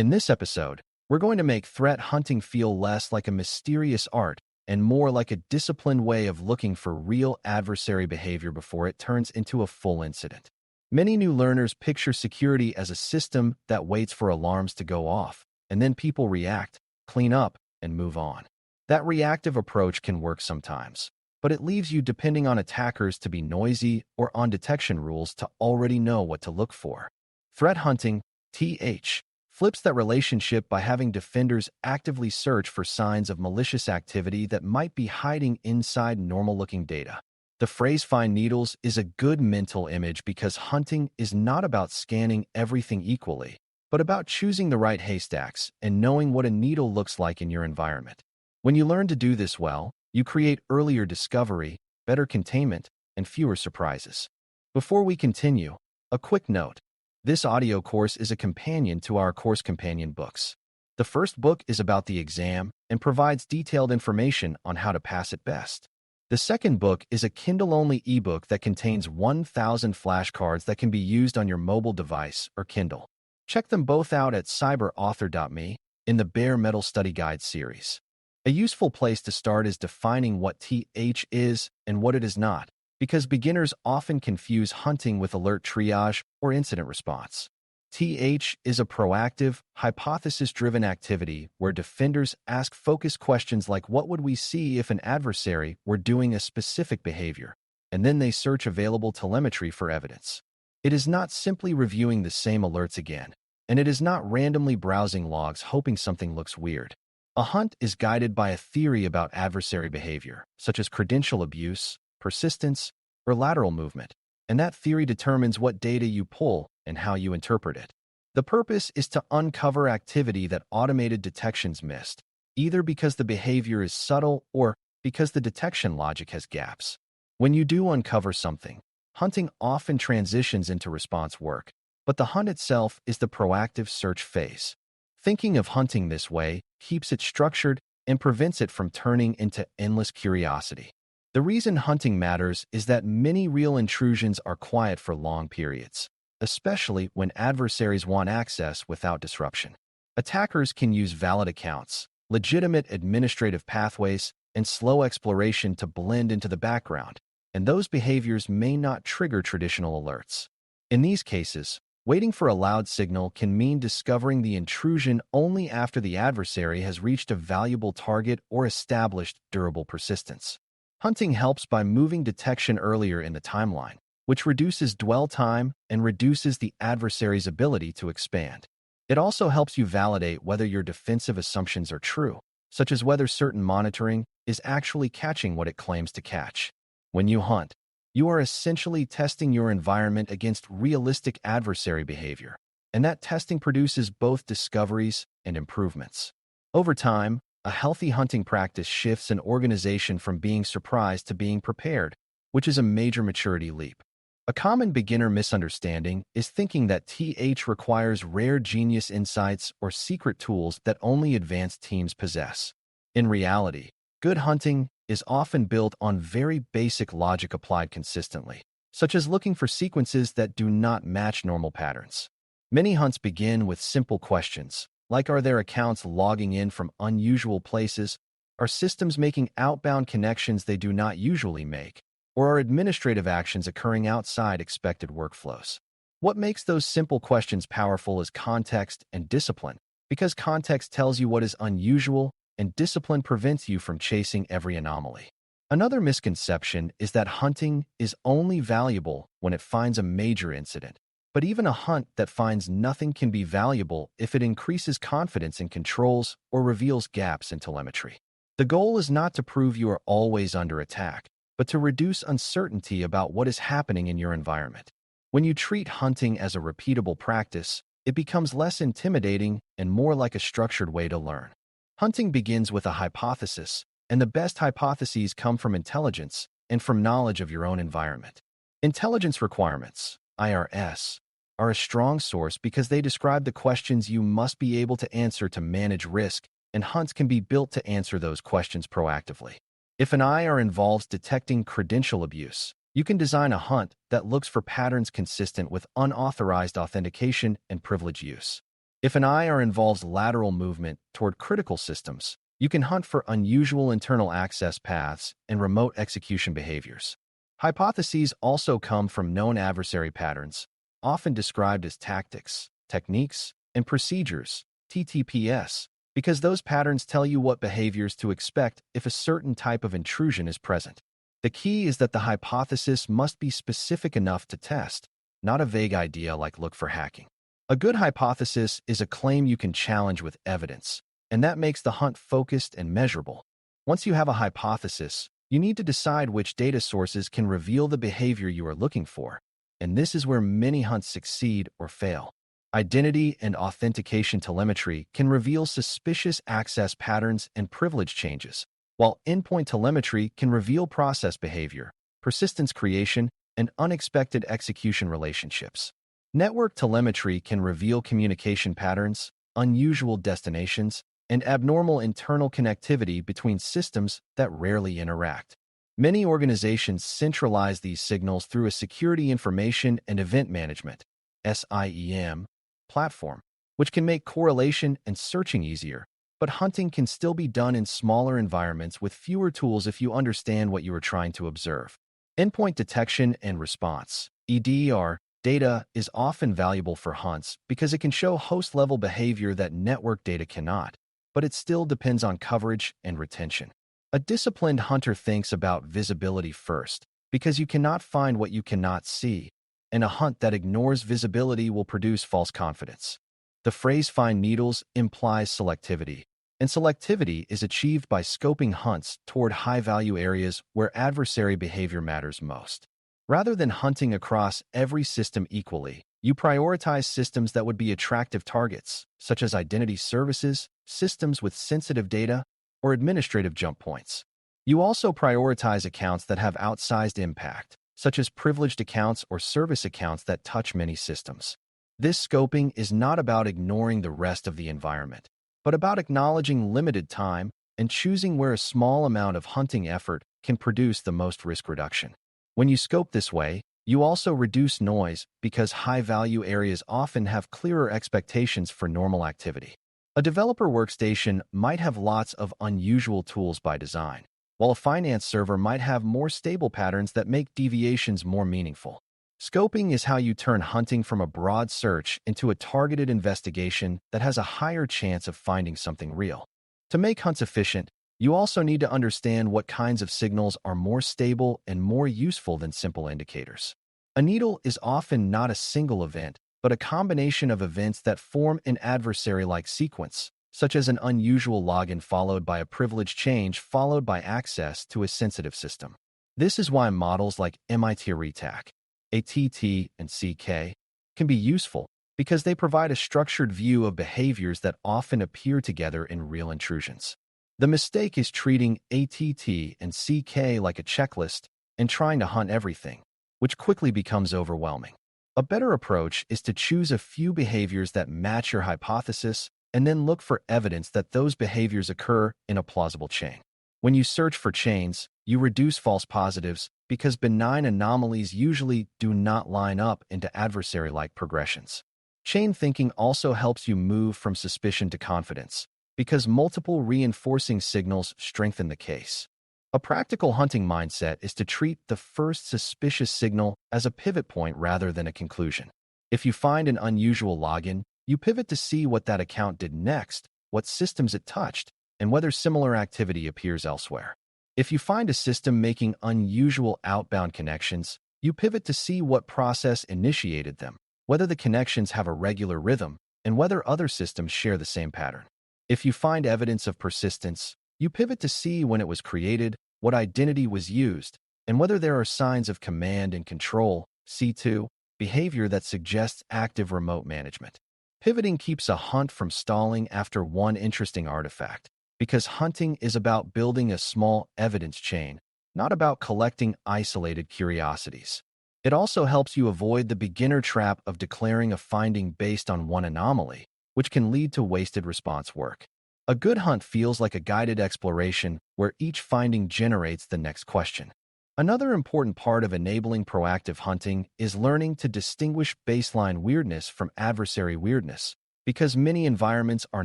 In this episode, we're going to make threat hunting feel less like a mysterious art and more like a disciplined way of looking for real adversary behavior before it turns into a full incident. Many new learners picture security as a system that waits for alarms to go off, and then people react, clean up, and move on. That reactive approach can work sometimes, but it leaves you depending on attackers to be noisy or on detection rules to already know what to look for. Threat hunting, TH, flips that relationship by having defenders actively search for signs of malicious activity that might be hiding inside normal-looking data. The phrase "find needles" is a good mental image because hunting is not about scanning everything equally, but about choosing the right haystacks and knowing what a needle looks like in your environment. When you learn to do this well, you create earlier discovery, better containment, and fewer surprises. Before we continue, a quick note. This audio course is a companion to our course companion books. The first book is about the exam and provides detailed information on how to pass it best. The second book is a Kindle-only ebook that contains 1,000 flashcards that can be used on your mobile device or Kindle. Check them both out at cyber.author.me in the Bare Metal Study Guide series. A useful place to start is defining what TH is and what it is not, because beginners often confuse hunting with alert triage or incident response. TH is a proactive, hypothesis-driven activity where defenders ask focused questions like what would we see if an adversary were doing a specific behavior, and then they search available telemetry for evidence. It is not simply reviewing the same alerts again, and it is not randomly browsing logs hoping something looks weird. A hunt is guided by a theory about adversary behavior, such as credential abuse, persistence, or lateral movement, and that theory determines what data you pull and how you interpret it. The purpose is to uncover activity that automated detections missed, either because the behavior is subtle or because the detection logic has gaps. When you do uncover something, hunting often transitions into response work, but the hunt itself is the proactive search phase. Thinking of hunting this way keeps it structured and prevents it from turning into endless curiosity. The reason hunting matters is that many real intrusions are quiet for long periods, especially when adversaries want access without disruption. Attackers can use valid accounts, legitimate administrative pathways, and slow exploration to blend into the background, and those behaviors may not trigger traditional alerts. In these cases, waiting for a loud signal can mean discovering the intrusion only after the adversary has reached a valuable target or established durable persistence. Hunting helps by moving detection earlier in the timeline, which reduces dwell time and reduces the adversary's ability to expand. It also helps you validate whether your defensive assumptions are true, such as whether certain monitoring is actually catching what it claims to catch. When you hunt, you are essentially testing your environment against realistic adversary behavior, and that testing produces both discoveries and improvements. Over time, a healthy hunting practice shifts an organization from being surprised to being prepared, which is a major maturity leap. A common beginner misunderstanding is thinking that TH requires rare genius insights or secret tools that only advanced teams possess. In reality, good hunting is often built on very basic logic applied consistently, such as looking for sequences that do not match normal patterns. Many hunts begin with simple questions, like are there accounts logging in from unusual places, are systems making outbound connections they do not usually make, or are administrative actions occurring outside expected workflows? What makes those simple questions powerful is context and discipline, because context tells you what is unusual and discipline prevents you from chasing every anomaly. Another misconception is that hunting is only valuable when it finds a major incident. But even a hunt that finds nothing can be valuable if it increases confidence in controls or reveals gaps in telemetry. The goal is not to prove you are always under attack, but to reduce uncertainty about what is happening in your environment. When you treat hunting as a repeatable practice, it becomes less intimidating and more like a structured way to learn. Hunting begins with a hypothesis, and the best hypotheses come from intelligence and from knowledge of your own environment. Intelligence requirements, IRS, are a strong source because they describe the questions you must be able to answer to manage risk, and hunts can be built to answer those questions proactively. If an IR involves detecting credential abuse, you can design a hunt that looks for patterns consistent with unauthorized authentication and privilege use. If an IR involves lateral movement toward critical systems, you can hunt for unusual internal access paths and remote execution behaviors. Hypotheses also come from known adversary patterns, often described as tactics, techniques, and procedures, TTPS, because those patterns tell you what behaviors to expect if a certain type of intrusion is present. The key is that the hypothesis must be specific enough to test, not a vague idea like look for hacking. A good hypothesis is a claim you can challenge with evidence, and that makes the hunt focused and measurable. Once you have a hypothesis, you need to decide which data sources can reveal the behavior you are looking for, and this is where many hunts succeed or fail. Identity and authentication telemetry can reveal suspicious access patterns and privilege changes, while endpoint telemetry can reveal process behavior, persistence creation, and unexpected execution relationships. Network telemetry can reveal communication patterns, unusual destinations, and abnormal internal connectivity between systems that rarely interact. Many organizations centralize these signals through a Security Information and Event Management (SIEM) platform, which can make correlation and searching easier, but hunting can still be done in smaller environments with fewer tools if you understand what you are trying to observe. Endpoint detection and response (EDR) data is often valuable for hunts because it can show host-level behavior that network data cannot, but it still depends on coverage and retention. A disciplined hunter thinks about visibility first, because you cannot find what you cannot see, and a hunt that ignores visibility will produce false confidence. The phrase "find needles" implies selectivity, and selectivity is achieved by scoping hunts toward high-value areas where adversary behavior matters most. Rather than hunting across every system equally, you prioritize systems that would be attractive targets, such as identity services, systems with sensitive data, or administrative jump points. You also prioritize accounts that have outsized impact, such as privileged accounts or service accounts that touch many systems. This scoping is not about ignoring the rest of the environment, but about acknowledging limited time and choosing where a small amount of hunting effort can produce the most risk reduction. When you scope this way, you also reduce noise because high-value areas often have clearer expectations for normal activity. A developer workstation might have lots of unusual tools by design, while a finance server might have more stable patterns that make deviations more meaningful. Scoping is how you turn hunting from a broad search into a targeted investigation that has a higher chance of finding something real. To make hunts efficient, you also need to understand what kinds of signals are more stable and more useful than simple indicators. A needle is often not a single event, but a combination of events that form an adversary-like sequence, such as an unusual login followed by a privilege change followed by access to a sensitive system. This is why models like MIT-RETAC, ATT, and CK can be useful, because they provide a structured view of behaviors that often appear together in real intrusions. The mistake is treating ATT and CK like a checklist and trying to hunt everything, which quickly becomes overwhelming. A better approach is to choose a few behaviors that match your hypothesis and then look for evidence that those behaviors occur in a plausible chain. When you search for chains, you reduce false positives because benign anomalies usually do not line up into adversary-like progressions. Chain thinking also helps you move from suspicion to confidence, because multiple reinforcing signals strengthen the case. A practical hunting mindset is to treat the first suspicious signal as a pivot point rather than a conclusion. If you find an unusual login, you pivot to see what that account did next, what systems it touched, and whether similar activity appears elsewhere. If you find a system making unusual outbound connections, you pivot to see what process initiated them, whether the connections have a regular rhythm, and whether other systems share the same pattern. If you find evidence of persistence, you pivot to see when it was created, what identity was used, and whether there are signs of command and control (C2) behavior that suggests active remote management. Pivoting keeps a hunt from stalling after one interesting artifact, because hunting is about building a small evidence chain, not about collecting isolated curiosities. It also helps you avoid the beginner trap of declaring a finding based on one anomaly, which can lead to wasted response work. A good hunt feels like a guided exploration where each finding generates the next question. Another important part of enabling proactive hunting is learning to distinguish baseline weirdness from adversary weirdness, because many environments are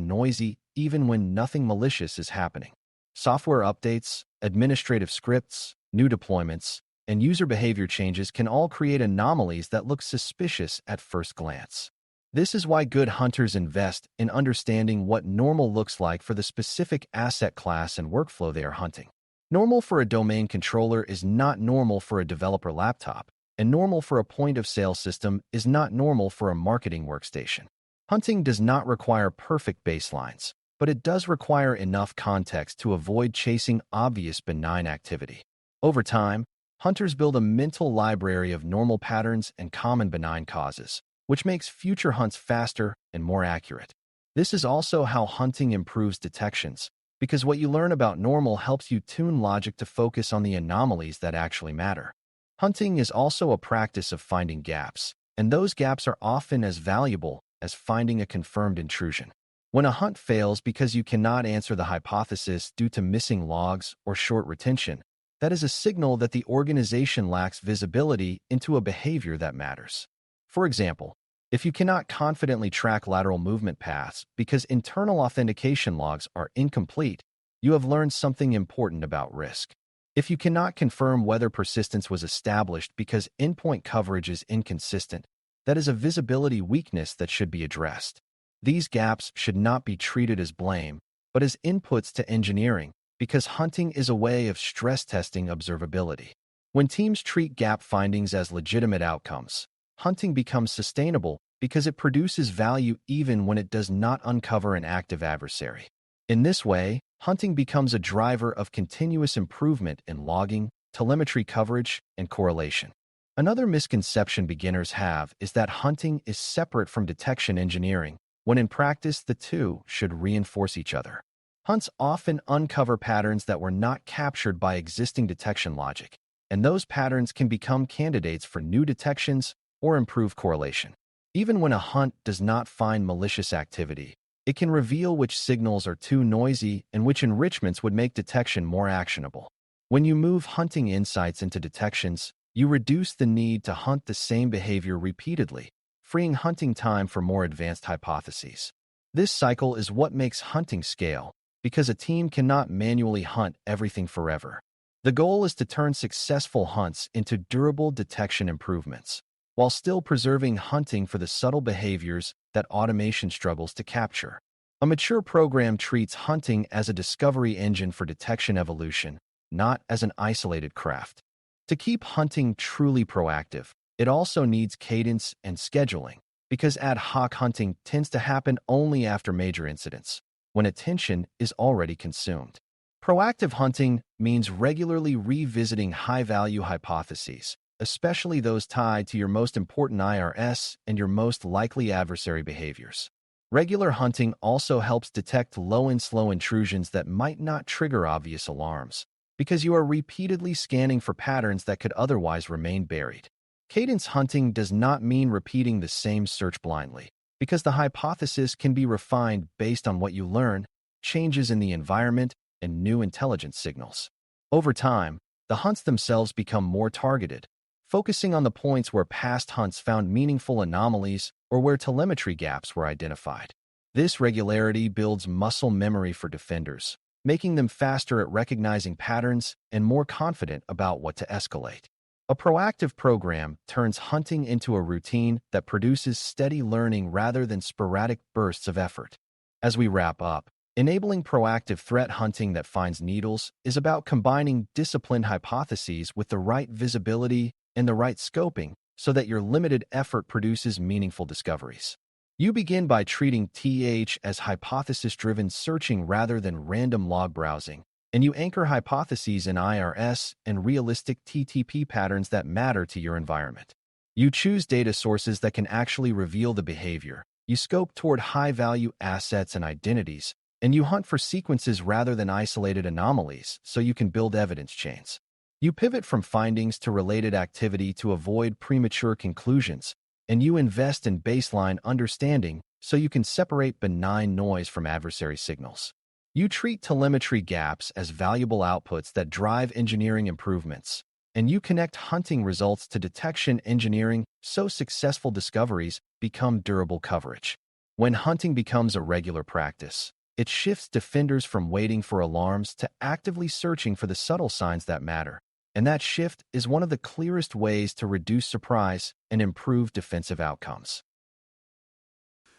noisy even when nothing malicious is happening. Software updates, administrative scripts, new deployments, and user behavior changes can all create anomalies that look suspicious at first glance. This is why good hunters invest in understanding what normal looks like for the specific asset class and workflow they are hunting. Normal for a domain controller is not normal for a developer laptop, and normal for a point-of-sale system is not normal for a marketing workstation. Hunting does not require perfect baselines, but it does require enough context to avoid chasing obvious benign activity. Over time, hunters build a mental library of normal patterns and common benign causes, which makes future hunts faster and more accurate. This is also how hunting improves detections, because what you learn about normal helps you tune logic to focus on the anomalies that actually matter. Hunting is also a practice of finding gaps, and those gaps are often as valuable as finding a confirmed intrusion. When a hunt fails because you cannot answer the hypothesis due to missing logs or short retention, that is a signal that the organization lacks visibility into a behavior that matters. For example, if you cannot confidently track lateral movement paths because internal authentication logs are incomplete, you have learned something important about risk. If you cannot confirm whether persistence was established because endpoint coverage is inconsistent, that is a visibility weakness that should be addressed. These gaps should not be treated as blame, but as inputs to engineering, because hunting is a way of stress testing observability. When teams treat gap findings as legitimate outcomes, hunting becomes sustainable because it produces value even when it does not uncover an active adversary. In this way, hunting becomes a driver of continuous improvement in logging, telemetry coverage, and correlation. Another misconception beginners have is that hunting is separate from detection engineering, when in practice the two should reinforce each other. Hunts often uncover patterns that were not captured by existing detection logic, and those patterns can become candidates for new detections or improved correlation. Even when a hunt does not find malicious activity, it can reveal which signals are too noisy and which enrichments would make detection more actionable. When you move hunting insights into detections, you reduce the need to hunt the same behavior repeatedly, freeing hunting time for more advanced hypotheses. This cycle is what makes hunting scale, because a team cannot manually hunt everything forever. The goal is to turn successful hunts into durable detection improvements, while still preserving hunting for the subtle behaviors that automation struggles to capture. A mature program treats hunting as a discovery engine for detection evolution, not as an isolated craft. To keep hunting truly proactive, it also needs cadence and scheduling, because ad hoc hunting tends to happen only after major incidents, when attention is already consumed. Proactive hunting means regularly revisiting high-value hypotheses, especially those tied to your most important IRS and your most likely adversary behaviors. Regular hunting also helps detect low and slow intrusions that might not trigger obvious alarms, because you are repeatedly scanning for patterns that could otherwise remain buried. Cadence hunting does not mean repeating the same search blindly, because the hypothesis can be refined based on what you learn, changes in the environment, and new intelligence signals. Over time, the hunts themselves become more targeted, focusing on the points where past hunts found meaningful anomalies or where telemetry gaps were identified. This regularity builds muscle memory for defenders, making them faster at recognizing patterns and more confident about what to escalate. A proactive program turns hunting into a routine that produces steady learning rather than sporadic bursts of effort. As we wrap up, enabling proactive threat hunting that finds needles is about combining disciplined hypotheses with the right visibility and the right scoping so that your limited effort produces meaningful discoveries. You begin by treating TH as hypothesis-driven searching rather than random log browsing, and you anchor hypotheses in IRS and realistic TTP patterns that matter to your environment. You choose data sources that can actually reveal the behavior. You scope toward high-value assets and identities, and you hunt for sequences rather than isolated anomalies so you can build evidence chains. You pivot from findings to related activity to avoid premature conclusions, and you invest in baseline understanding so you can separate benign noise from adversary signals. You treat telemetry gaps as valuable outputs that drive engineering improvements, and you connect hunting results to detection engineering so successful discoveries become durable coverage. When hunting becomes a regular practice, it shifts defenders from waiting for alarms to actively searching for the subtle signs that matter. And that shift is one of the clearest ways to reduce surprise and improve defensive outcomes.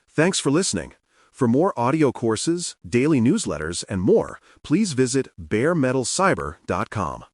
Thanks for listening. For more audio courses, daily newsletters, and more, please visit baremetalcyber.com.